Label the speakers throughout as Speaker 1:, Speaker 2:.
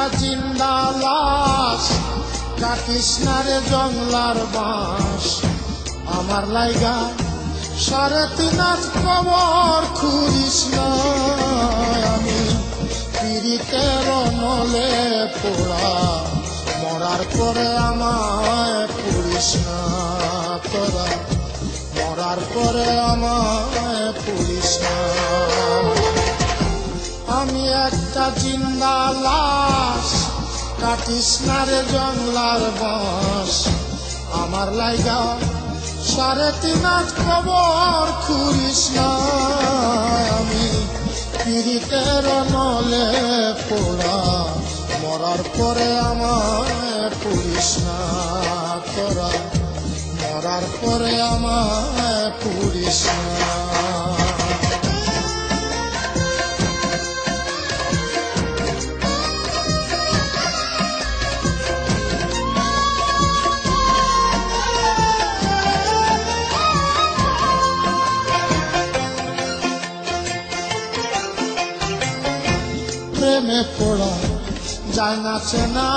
Speaker 1: একটা জিন্দা লাশ, কাটিস না রে জংলার বাঁশ। আমার লাইগা 3.5 হাত কবর খুঁড়িস না। আমি পীড়িতের নলে পোড়া, মরার পরে আমায় পুড়িস না। তোরা মরার পরে আমায় পুড়িস না। আমি একটা জিন্দা লাশ, কাটিস না রে জংলার বাঁশ। আমার লাইগা 3.5 হাত কবর খুঁড়িস না। আমি পীড়িতের নলে পোড়া, মরার পরে আমায় পুড়িস না। তোরা মরার পরে আমায় পুড়িস না। প্রেমে পড়া যায় না চেনা,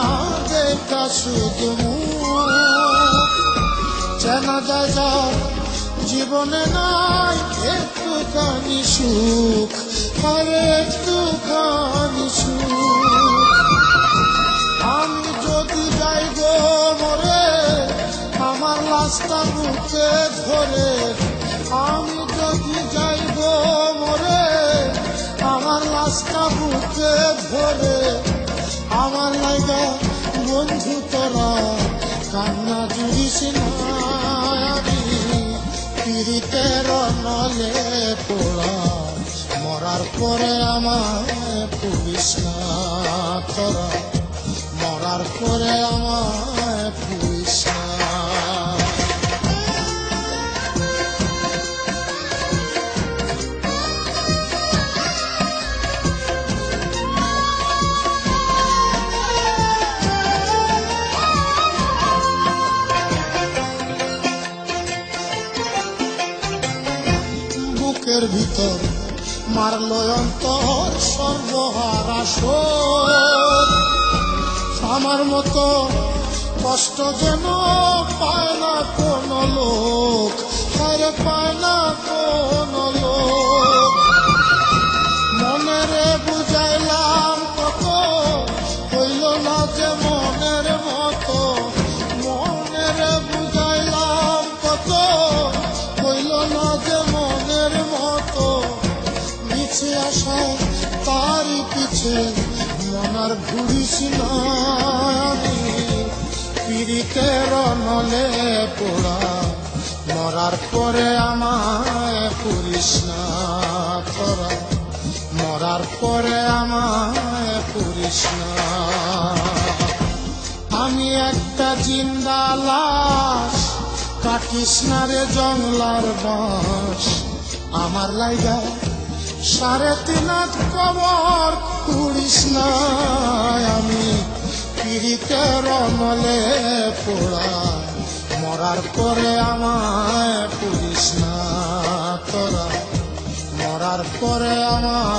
Speaker 1: দেখা শুধু চেনা যায় যার জীবনে নাই একটুখানি সুখ, আর একটুখানি সুখ। আমি যদি যাই গো মরে, আমার লাশটা বুকে ধরে। আমি যদি যাই গো মরে, আমার লাশটা বুকে ধরে। আমার লাইগা বন্ধু তোরা কান্না জুড়িস না। আমি পীড়িতের নলে পোড়া, মরার পরে আমায় পুড়িস না। তোরা মরার পরে আমায় পুড়িস না। বুকের ভিতর মারলো অন্তর সর্বহারা শোক। আমার মতো কষ্ট যেন পায় না কোনো লোক, আরে পায় না কোনো লোক। মনেরে বুঝাইলাম কত, হইল না যে মনের মতো। মনেরে বুঝাইলাম কত, হইল না যে মনের মতো। মিছে আশায় তারই পিছে মনার ঘুরিস না। আমি পীড়িতের নলে পোড়া, মরার পরে আমায় পুড়িস না। তোরা মরার পরে আমায় পুড়িস না। আমি একটা জিন্দা লাশ, কাটিস না রে জংলার বাঁশ। আমার লাইগা 3.5 হাত কবর খুঁড়িস না। আমি পীড়িতের নলে পোড়া, মরার পরে আমায় পুড়িস না। তোরা মরার পরে আমায়